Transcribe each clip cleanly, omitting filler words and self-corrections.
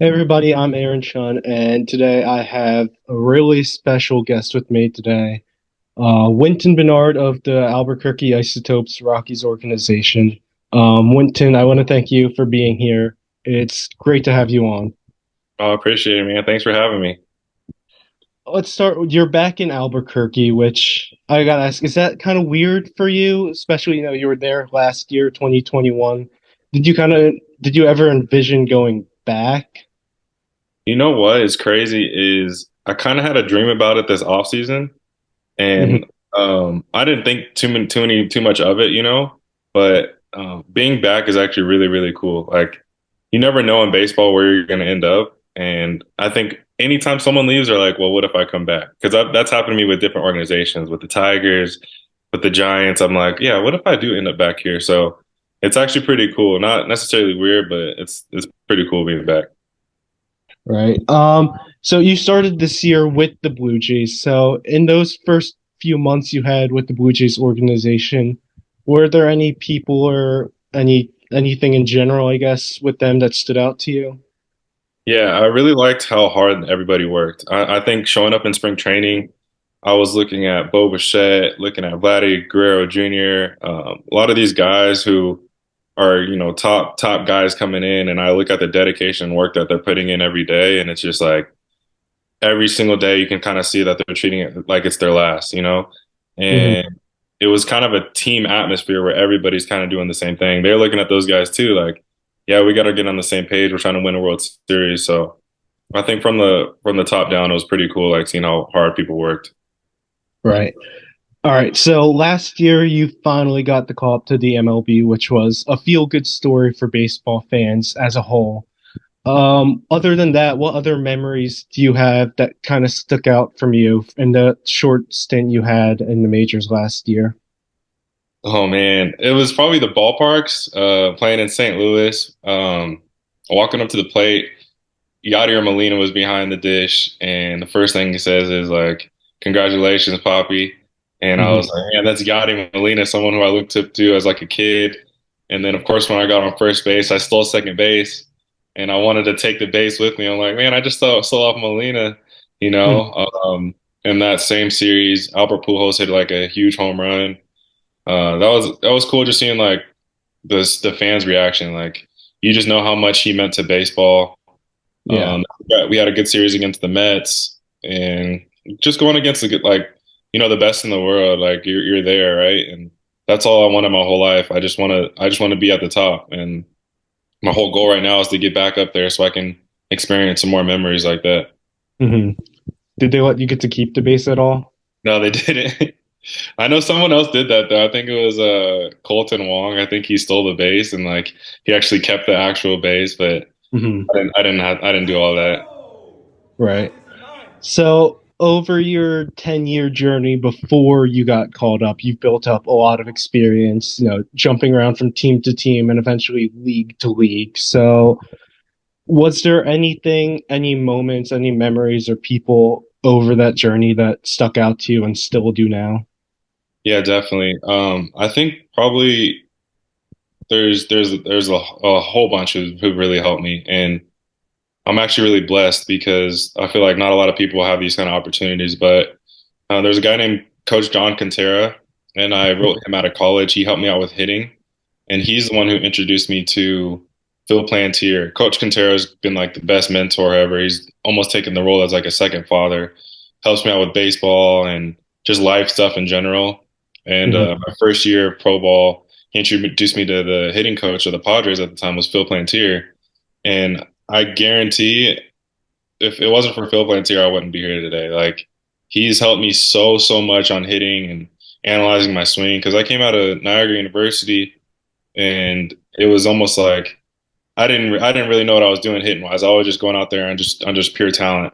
Hey everybody, I'm Aaron Chun, and today I have a really special guest with me today, Wynton Bernard of the Albuquerque Isotopes Rockies organization. Wynton, I want to thank you for being here. It's great to have you on. Oh, appreciate it, man. Thanks for having me. Let's start. You're back in Albuquerque, which I gotta ask, is that kind of weird for you? Especially, you were there last year, 2021. Did you ever envision going back? You know what is crazy is I kind of had a dream about it this off season, Hmm. and I didn't think too much of it, But being back is actually really really cool. Like you never know in baseball where you're going to end up, and I think anytime someone leaves, they're like, "Well, what if I come back?" Because that's happened to me with different organizations, with the Tigers, with the Giants. I'm like, "Yeah, what if I do end up back here?" So it's actually pretty cool. Not necessarily weird, but it's pretty cool being back. Right. So you started this year with the Blue Jays. So in those first few months you had with the Blue Jays organization, were there any people or anything in general, I guess, with them that stood out to you? Yeah, I really liked how hard everybody worked. I think showing up in spring training, I was looking at Bo Bichette, looking at Vladdy Guerrero Jr., a lot of these guys who are, top guys coming in, and I look at the dedication and work that they're putting in every day, and it's just like every single day you can kind of see that they're treating it like it's their last. Hmm. And it was kind of a team atmosphere where everybody's kind of doing the same thing. They're looking at those guys too, like, yeah, we got to get on the same page. We're trying to win a World Series, so. I think from the top down, it was pretty cool, like seeing how hard people worked. Right. All right. So last year you finally got the call up to the MLB, which was a feel-good story for baseball fans as a whole. Other than that, what other memories do you have that kind of stuck out from you in the short stint you had in the majors last year? Oh man, it was probably the ballparks. Playing in St. Louis, walking up to the plate. Yadier Molina was behind the dish, and the first thing he says is like, "Congratulations, Poppy." And I was Hmm. like, "Man, that's Yadier Molina, someone who I looked up to as like a kid." And then, of course, when I got on first base, I stole second base, and I wanted to take the base with me. I'm like, "Man, I just stole off Molina," you know. In that same series, Albert Pujols hit like a huge home run. That was cool, just seeing like the fans' reaction. Like you just know how much he meant to baseball. Yeah. We had a good series against the Mets, and just going against the good, like the best in the world. Like you're there, right? And that's all I wanted my whole life. I just want to be at the top, and my whole goal right now is to get back up there so I can experience some more memories like that. Hmm. Did they let you get to keep the base at all? No, they didn't. I know someone else did that though. I think it was Colton Wong. I think he stole the base and like he actually kept the actual base, but Hmm. I didn't do all that. Right. So, over your 10-year journey before you got called up, you built up a lot of experience, jumping around from team to team and eventually league to league. So, was there anything, any moments, any memories or people over that journey that stuck out to you and still do now? Yeah, definitely. I think probably there's a whole bunch who really helped me, and I'm actually really blessed because I feel like not a lot of people have these kind of opportunities. But there's a guy named Coach John Quintera, and I wrote him out of college. He helped me out with hitting, and he's the one who introduced me to Phil Plantier. Coach Quintera has been like the best mentor ever. He's almost taken the role as like a second father. Helps me out with baseball and just life stuff in general. And Hmm. my first year of pro ball, he introduced me to the hitting coach of the Padres at the time was Phil Plantier. And I guarantee if it wasn't for Phil Plantier, I wouldn't be here today. Like he's helped me so much on hitting and analyzing my swing because I came out of Niagara University and it was almost like I didn't really know what I was doing hitting wise. I was just going out there and just on just pure talent.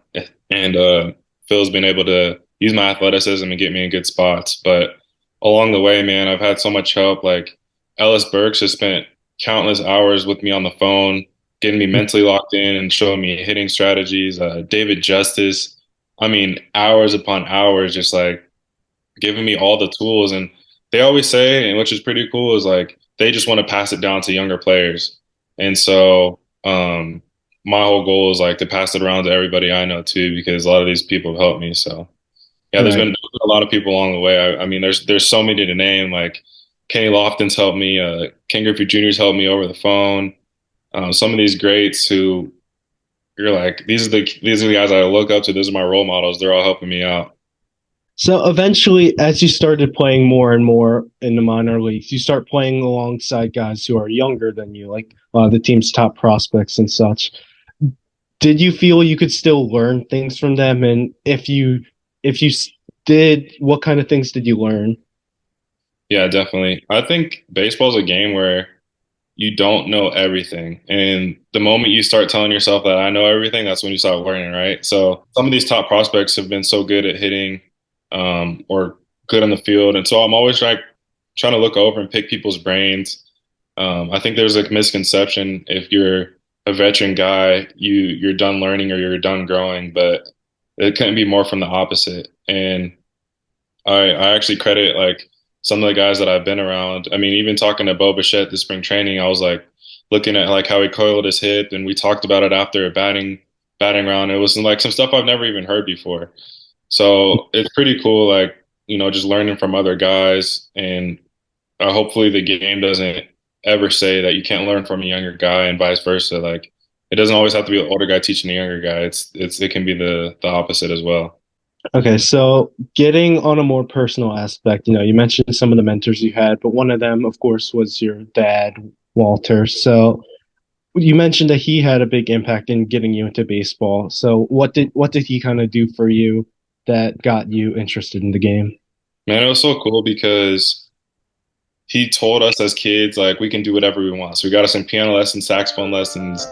And Phil's been able to use my athleticism and get me in good spots. But along the way, man, I've had so much help. Like Ellis Burks has spent countless hours with me on the phone, getting me mentally locked in and showing me hitting strategies. David Justice, I mean, hours upon hours, just like giving me all the tools. And they always say, and which is pretty cool, is like they just want to pass it down to younger players. And so my whole goal is like to pass it around to everybody I know too, because a lot of these people have helped me. So yeah, Right. there's been a lot of people along the way. I mean, there's so many to name. Like Kenny Lofton's helped me. Ken Griffey Jr.'s helped me over the phone. Some of these greats who you're like, these are the guys I look up to. These are my role models. They're all helping me out. So eventually, as you started playing more and more in the minor leagues, you start playing alongside guys who are younger than you, like the team's top prospects and such. Did you feel you could still learn things from them? And if you did, what kind of things did you learn? Yeah, definitely. I think baseball is a game where you don't know everything. And the moment you start telling yourself that I know everything, that's when you start learning, right? So some of these top prospects have been so good at hitting or good on the field. And so I'm always like trying to look over and pick people's brains. I think there's a misconception if you're a veteran guy, you're done learning or you're done growing, but it couldn't be more from the opposite. And I actually credit like some of the guys that I've been around. I mean, even talking to Bo Bichette this spring training, I was like looking at like how he coiled his hip, and we talked about it after a batting round. It was like some stuff I've never even heard before. So it's pretty cool, like just learning from other guys, and hopefully the game doesn't ever say that you can't learn from a younger guy, and vice versa. Like it doesn't always have to be the older guy teaching the younger guy. It can be the opposite as well. Okay, so getting on a more personal aspect, you mentioned some of the mentors you had, but one of them, of course, was your dad, Walter. So you mentioned that he had a big impact in getting you into baseball. So what did he kind of do for you that got you interested in the game? Man, it was so cool because he told us as kids like we can do whatever we want. So we got us in piano lessons, saxophone lessons.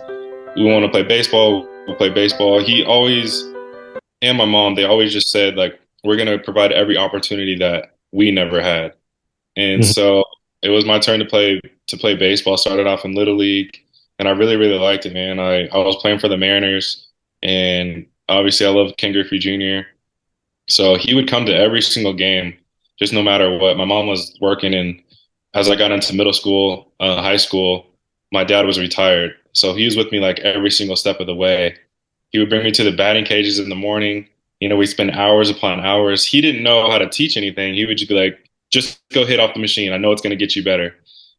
We want to play baseball. We'll play baseball. He always and my mom, they always just said like we're gonna provide every opportunity that we never had. And Mhm. so it was my turn to play baseball. Started off in Little League, and I really really liked it, man. I was playing for the Mariners, and obviously I love Ken Griffey Jr. So he would come to every single game, just no matter what. My mom was working, and as I got into middle school, high school, my dad was retired. So he was with me like every single step of the way. He would bring me to the batting cages in the morning. We'd spend hours upon hours. He didn't know how to teach anything. He would just be like, just go hit off the machine. I know it's going to get you better.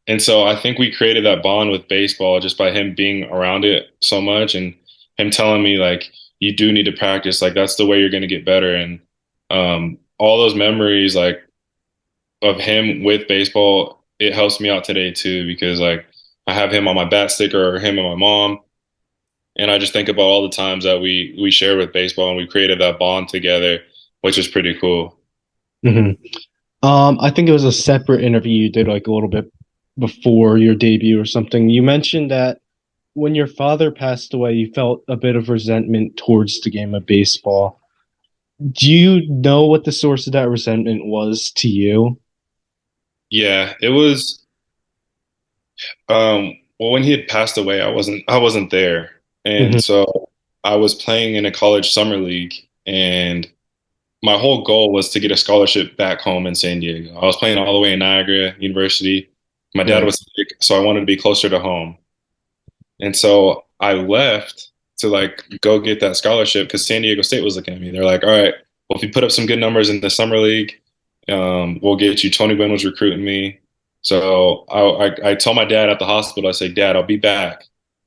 And so I think we created that bond with baseball just by him being around it so much and him telling me, like, you do need to practice. Like, that's the way you're going to get better. And all those memories, like, of him with baseball, it helps me out today too because like I have him on my bat sticker or him and my mom, and I just think about all the times that we shared with baseball and we created that bond together, which is pretty cool. Mhm. I think it was a separate interview you did like a little bit before your debut or something. You mentioned that when your father passed away, you felt a bit of resentment towards the game of baseball. Do you know what the source of that resentment was to you? Yeah, it was. Well, when he had passed away, I wasn't there, and Hmm. so I was playing in a college summer league, and my whole goal was to get a scholarship back home in San Diego. I was playing all the way in Niagara University. My dad Right. was sick, so I wanted to be closer to home. And so I left to like go get that scholarship because San Diego State was looking at me. They're like, all right, well, if you put up some good numbers in the summer league, we'll get you. Tony Gwynn was recruiting me. So I told my dad at the hospital, I said, Dad, I'll be back.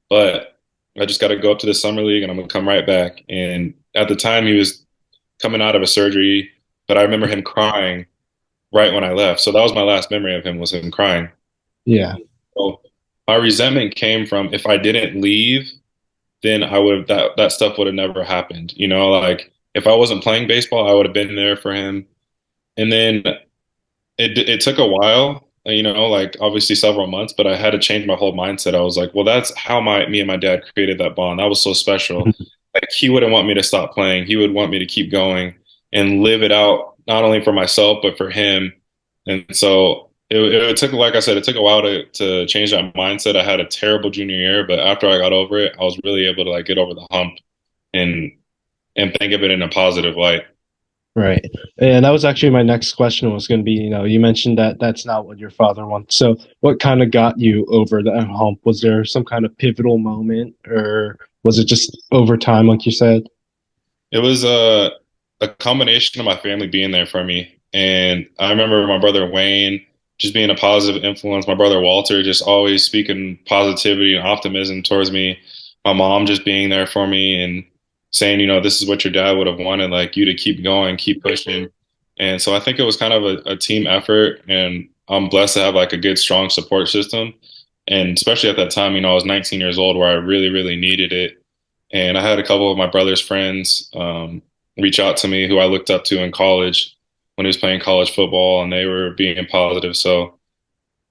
But I just got to go up to the summer league and I'm going to come right back. And at the time, he was coming out of a surgery, but I remember him crying right when I left. So that was my last memory of him was him crying. Yeah. So my resentment came from if I didn't leave, then I would that stuff would have never happened. Like if I wasn't playing baseball, I would have been there for him. And then it took a while, like obviously several months, but I had to change my whole mindset. I was like, well, that's how me and my dad created that bond. That was so special. Like he wouldn't want me to stop playing. He would want me to keep going and live it out, not only for myself, but for him. And so it took, like I said, it took a while to change that mindset. I had a terrible junior year, but after I got over it, I was really able to like get over the hump and think of it in a positive light. Right. And that was actually my next question was going to be, you mentioned that that's not what your father wants. So what kind of got you over that hump? Was there some kind of pivotal moment or Was it just over time, like you said? It was a combination of my family being there for me. And I remember my brother Wayne just being a positive influence. My brother Walter just always speaking positivity and optimism towards me. My mom just being there for me and saying, this is what your dad would have wanted, like you to keep going, keep pushing. And so I think it was kind of a team effort. And I'm blessed to have like a good, strong support system. And especially at that time, I was 19 years old where I really, really needed it. And I had a couple of my brother's friends reach out to me who I looked up to in college when he was playing college football, and they were being positive. So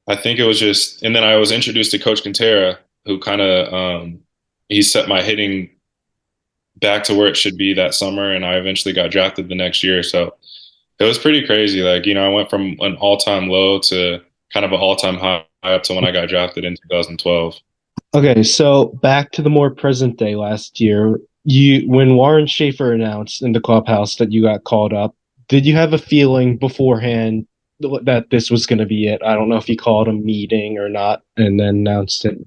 I think it was just, and then I was introduced to Coach Quintera, who kind of he set my hitting back to where it should be that summer, and I eventually got drafted the next year. So it was pretty crazy. Like, I went from an all-time low to kind of an all-time high up to when I got drafted in 2012. Okay, so back to the more present day last year, when Warren Schaefer announced in the clubhouse that you got called up, did you have a feeling beforehand that this was going to be it? I don't know if he called a meeting or not and then announced it.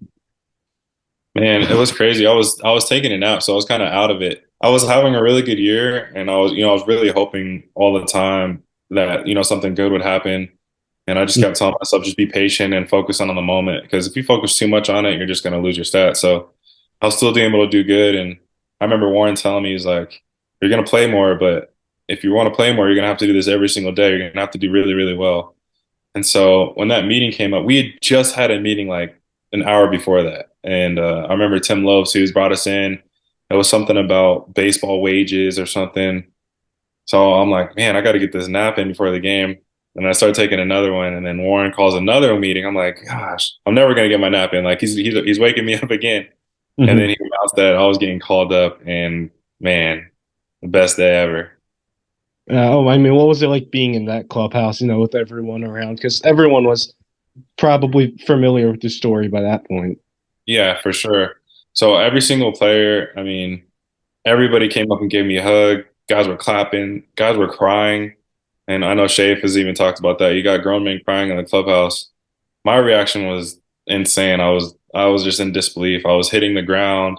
Man, it was crazy. I was taking a nap, so I was kind of out of it. I was having a really good year, and I was really hoping all the time that something good would happen. And I just kept telling myself, just be patient and focus on the moment. Because if you focus too much on it, you're just going to lose your stats. So I was still being able to do good. And I remember Warren telling me, he's like, you're going to play more, but if you want to play more, you're going to have to do this every single day. You're going to have to do really, really well. And so when that meeting came up, we had just had a meeting like an hour before that. And I remember Tim Lopes, who's brought us in. It was something about baseball wages or something. So I'm like, man, I got to get this nap in before the game. And I started taking another one, and then Warren calls another meeting. I'm like, gosh, I'm never gonna get my nap in. Like he's waking me up again. And then Mhm. he announced that I was getting called up, and man, the best day ever. Oh, I mean, what was it like being in that clubhouse, with everyone around? Because everyone was probably familiar with the story by that point. Yeah, for sure. So every single player, I mean, everybody came up and gave me a hug. Guys were clapping, guys were crying, and I know Shafe has even talked about that. You got grown men crying in the clubhouse. My reaction was insane. I was just in disbelief. I was hitting the ground.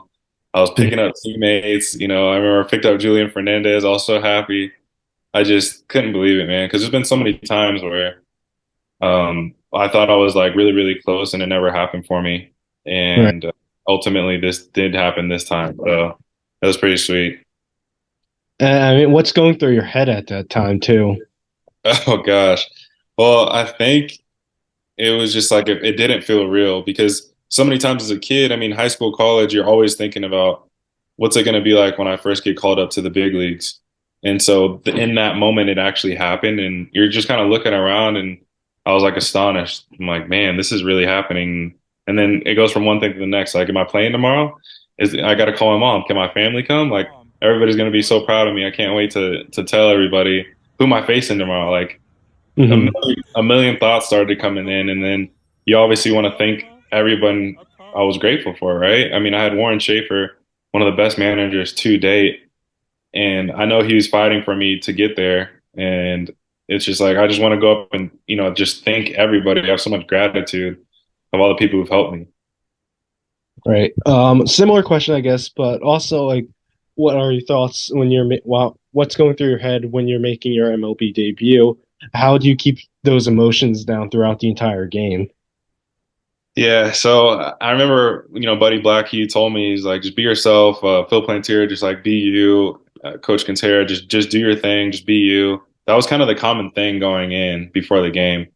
I was picking up teammates. I remember I picked up Julian Fernandez. I was so happy. I just couldn't believe it, man. Because there's been so many times where I thought I was like really, really close, and it never happened for me. Right. And ultimately, this did happen this time. So it was pretty sweet. I mean, what's going through your head at that time, too? Oh gosh. Well, I think it was just like it didn't feel real because so many times as a kid, I mean, high school, college, you're always thinking about what's it going to be like when I first get called up to the big leagues. And so in that moment, it actually happened, and you're just kind of looking around, and I was like astonished. I'm like, man, this is really happening. And then it goes from one thing to the next. Like, am I playing tomorrow? I got to call my mom. Can my family come? Like, everybody's going to be so proud of me. I can't wait to tell everybody who am I facing tomorrow. Like Hmm. a million thoughts started coming in, and then you obviously want to thank everyone I was grateful for, right? I mean, I had Warren Schaefer, one of the best managers to date, and I know he was fighting for me to get there. And it's just like I just want to go up and just thank everybody. I have so much gratitude of all the people who've helped me. Right. Similar question, I guess, but also like, what are your thoughts when what's going through your head when you're making your MLB debut? How do you keep those emotions down throughout the entire game? Yeah, so I remember, Buddy Black, he told me, he's like, just be yourself. Phil Plantier, just like be you. Coach Quintera, just do your thing, just be you. That was kind of the common thing going in before the game.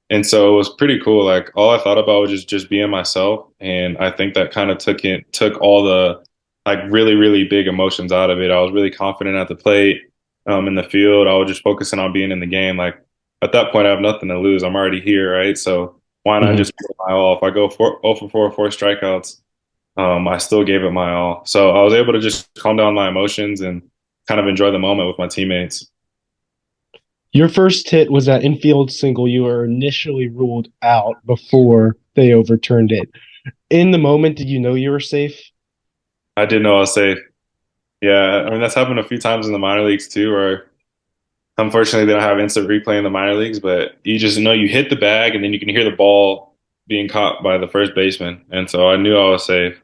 And so it was pretty cool. Like all I thought about was just being myself. And I think that kind of took all the like really, really big emotions out of it. I was really confident at the plate, in the field. I was just focusing on being in the game. Like at that point, I have nothing to lose. I'm already here, right? So why not Hmm. just give it my all? If I go 0 for 4, 4 strikeouts, I still gave it my all. So I was able to just calm down my emotions and kind of enjoy the moment with my teammates. Your first hit was that infield single. You were initially ruled out before they overturned it. In the moment, did you know you were safe? I did know I was safe. Yeah, I mean that's happened a few times in the minor leagues too, where unfortunately they don't have instant replay in the minor leagues, but you just know you hit the bag and then you can hear the ball being caught by the first baseman, and so I knew I was safe.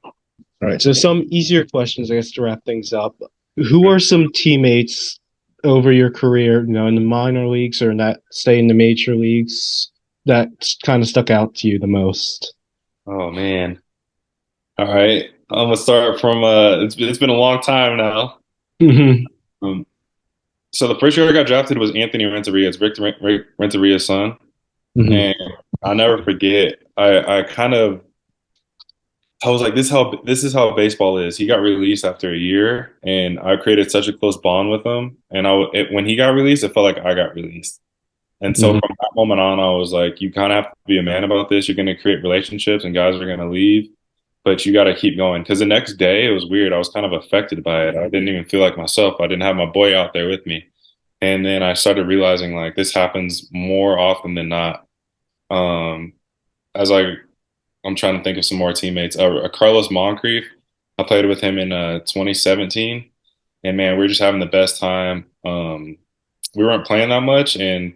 All right. So some easier questions, I guess, to wrap things up. Who are some teammates over your career, in the minor leagues or in that, say, in the major leagues, that kind of stuck out to you the most? Oh man. All right. I'm gonna start from it's been a long time now. Hmm. Um, so the first year I got drafted was Anthony Renteria. It's Rick Renteria's son. Hmm. And I'll never forget. I was like, this is how baseball is. He got released after a year, and I created such a close bond with him. And when he got released, it felt like I got released. And so Hmm. from that moment on, I was like, you kind of have to be a man about this. You're going to create relationships, and guys are going to leave, but you got to keep going. Because the next day, it was weird. I was kind of affected by it. I didn't even feel like myself. I didn't have my boy out there with me. And then I started realizing like this happens more often than not. Um, as I'm trying to think of some more teammates. Carlos Moncrief, I played with him in 2017, and man, we were just having the best time. We weren't playing that much, and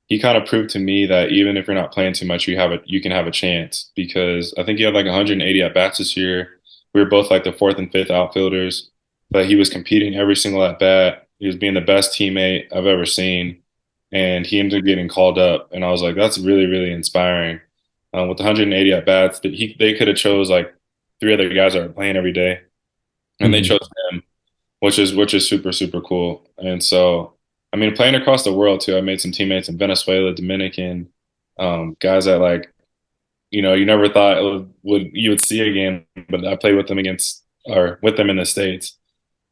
he kind of proved to me that even if you're not playing too much, you can have a chance because I think he had like 180 at bats this year. We were both like the fourth and fifth outfielders, but he was competing every single at bat. He was being the best teammate I've ever seen, and he ended up getting called up. And I was like, that's really, really inspiring. With 180 at bats, they could have chose like three other guys that are playing every day, and they Hmm. chose him, which is super, super cool. And so, I mean, playing across the world too, I made some teammates in Venezuela, Dominican, guys that like you never thought you would see again, but I played with them against or with them in the States.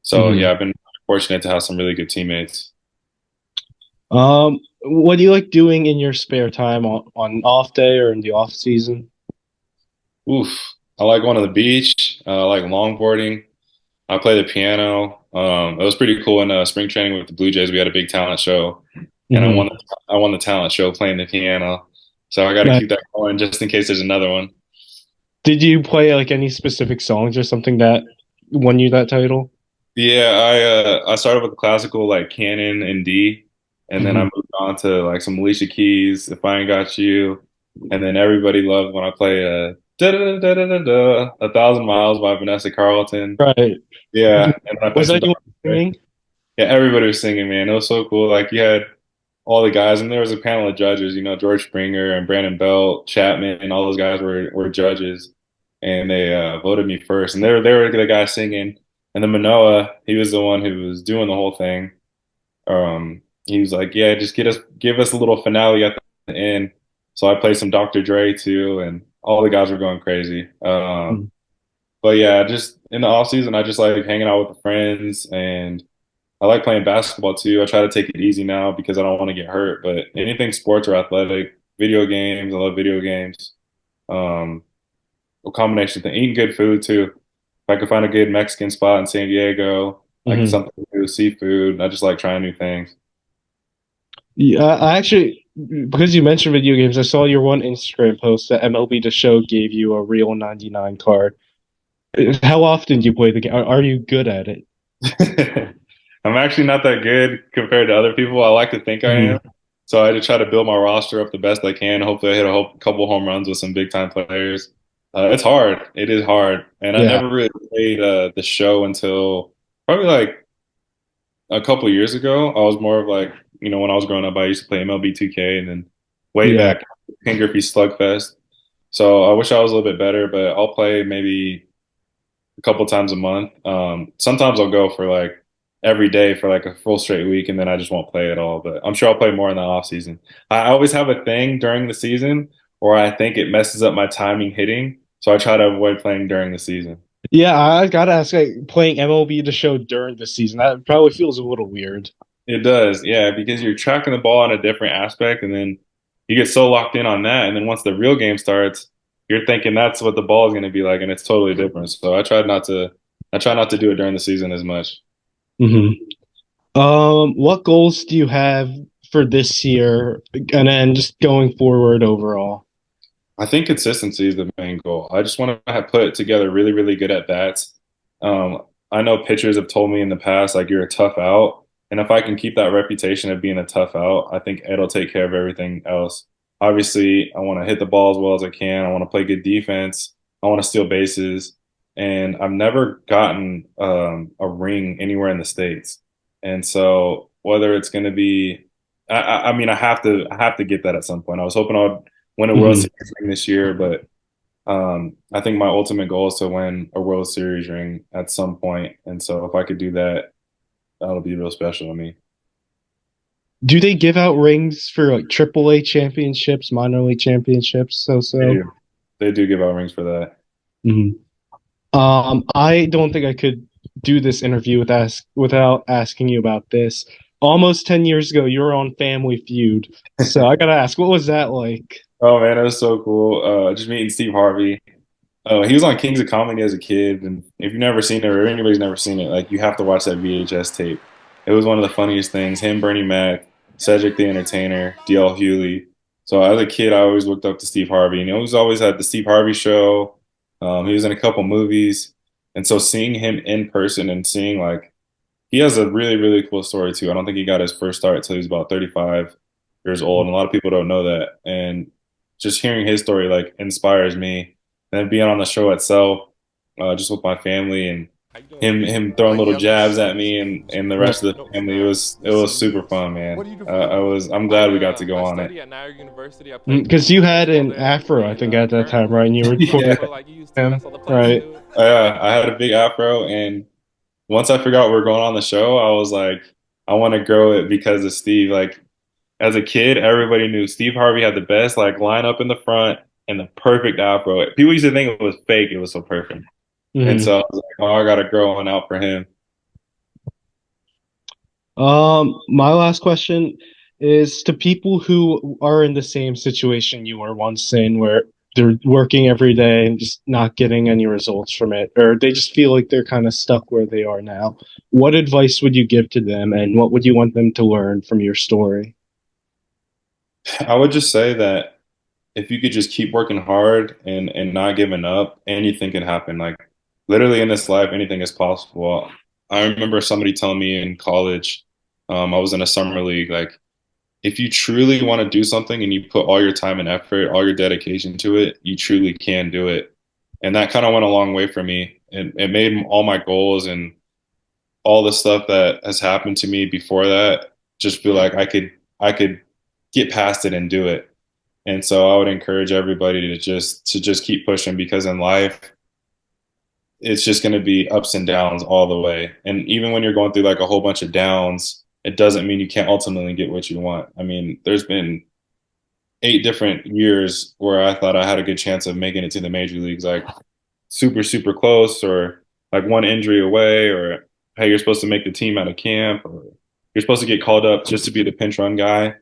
So Hmm. yeah, I've been fortunate to have some really good teammates. What do you like doing in your spare time on off day or in the off season? Oof, I like going to the beach. I like longboarding. I play the piano. It was pretty cool in spring training with the Blue Jays. We had a big talent show, and Hmm. I won the talent show playing the piano. So I got to keep that going just in case there's another one. Did you play like any specific songs or something that won you that title? Yeah, I started with the classical like canon and D, and then I Hmm. moved on to like some Alicia Keys, If I Ain't Got You, and then everybody loved when I play da da da da da da 1,000 Miles by Vanessa Carlton. Right. Yeah, and then I Was played some anyone Dr. Dre. singing? Yeah, everybody was singing, man. It was so cool. Like you had all the guys, and there was a panel of judges. George Springer and Brandon Belt, Chapman, and all those guys were judges, and they voted me first. And they were the guys singing, and then Manoa, he was the one who was doing the whole thing. He was like, "Yeah, just give us a little finale at the end." So I played some Dr. Dre too, and all the guys were going crazy. Mhm. But yeah, just in the off season, I just like hanging out with the friends and I like playing basketball too. I try to take it easy now because I don't want to get hurt. But anything sports or athletic, video games, I love video games. Um, a combination of things. Eating good food too. If I could find a good Mexican spot in San Diego, like Mhm. something to do with seafood, I just like trying new things. Yeah, I actually, because you mentioned video games, I saw your one Instagram post that MLB The Show gave you a real 99 card. How often do you play the game? Are you good at it? I'm actually not that good compared to other people. I like to think I am. Mhm. So I just try to build my roster up the best I can. Hopefully, I hit a couple home runs with some big time players. It's hard. It is hard. And I Yeah. never really played the show until probably like a couple years ago. I was more of like, when I was growing up, I used to play MLB 2K and then way Yeah. back, Ken Griffey Slugfest. So I wish I was a little bit better, but I'll play maybe a couple times a month. Sometimes I'll go for like every day for like a full straight week, and then I just won't play at all. But I'm sure I'll play more in the off season. I always have a thing during the season, or I think it messes up my timing hitting, so I try to avoid playing during the season. Yeah, I gotta ask, like, playing MLB The Show during the season, that probably feels a little weird. It does, yeah, because you're tracking the ball in a different aspect, and then you get so locked in on that, and then once the real game starts, you're thinking that's what the ball is going to be like, and it's totally different. So I try not to do it during the season as much. Hmm. What goals do you have for this year, and then just going forward overall? I think consistency is the main goal. I just want to have put together really, really good at bats. Um, I know pitchers have told me in the past, like, you're a tough out. And if I can keep that reputation of being a tough out, I think it'll take care of everything else. Obviously, I want to hit the ball as well as I can. I want to play good defense. I want to steal bases. and I've never gotten a ring anywhere in the States. And so whether it's going to be, I mean, I have to get that at some point. I was hoping I'd win a World Mhm. Series ring this year, but I think my ultimate goal is to win a World Series ring at some point. And so if I could do that, that'll be real special to me. Do they give out rings for like AAA championships, minor league championships? They So. do. They do give out rings for that. Mhm. I don't think I could do this interview without asking you about this. Almost 10 years ago, you were on Family Feud. So I gotta ask, what was that like? Oh man, that was so cool. Just meeting Steve Harvey. He was on Kings of Comedy as a kid, and if you've never seen it or anybody's never seen it, like you have to watch that VHS tape. It was one of the funniest things. Him, Bernie Mac, Cedric the Entertainer, DL Hewley. So as a kid, I always looked up to Steve Harvey, and he was always at the Steve Harvey show. He was in a couple movies, and so seeing him in person and seeing like he has a really, really cool story too. I don't think he got his first start until he was about 35 years old, and a lot of people don't know that. And just hearing his story like inspires me. And then being on the show itself, just with my family and him throwing little jabs at me and the Right. rest of the family, it was super fun, man. I'm glad we got to go on it. Because you had an afro, I think, at that time, right? And you were Yeah, recording him, right? I had a big afro, and once I figured out we were going on the show, I was like, I want to grow it because of Steve. Like as a kid, everybody knew Steve Harvey had the best like lineup in the front and the perfect afro. People used to think it was fake. It was so perfect. And Mhm. so I was like, oh, I got to grow one out for him. My last question is to people who are in the same situation you were once in, where they're working every day and just not getting any results from it, or they just feel like they're kind of stuck where they are now. What advice would you give to them, and what would you want them to learn from your story? I would just say that if you could just keep working hard and not giving up, anything can happen. Like literally in this life, anything is possible. I remember somebody telling me in college, I was in a summer league, like if you truly want to do something and you put all your time and effort, all your dedication to it, you truly can do it. And that kind of went a long way for me. It made all my goals and all the stuff that has happened to me before that just feel like I could get past it and do it. And so I would encourage everybody to just keep pushing because in life it's just going to be ups and downs all the way. And even when you're going through like a whole bunch of downs, it doesn't mean you can't ultimately get what you want. I mean, there's been 8 different years where I thought I had a good chance of making it to the major leagues, like super, super close, or like one injury away, or hey, you're supposed to make the team out of camp, or you're supposed to get called up just to be the pinch run guy.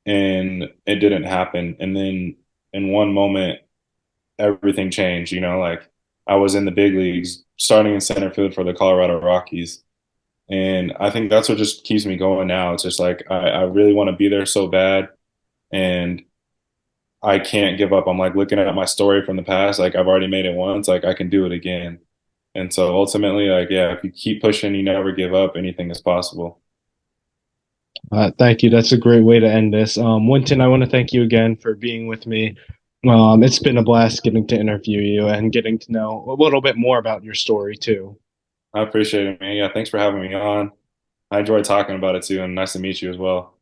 And it didn't happen. And then in one moment, everything changed. You know, like I was in the big leagues starting in center field for the Colorado Rockies. And I think that's what just keeps me going now. It's just like I really want to be there so bad. And I can't give up. I'm like looking at my story from the past, like I've already made it once, like I can do it again. And so ultimately, like, yeah, if you keep pushing, you never give up, anything is possible. Thank you. That's a great way to end this. Wynton, I want to thank you again for being with me. It's been a blast getting to interview you and getting to know a little bit more about your story too. I appreciate it, man. Yeah, thanks for having me on. I enjoyed talking about it too, and nice to meet you as well.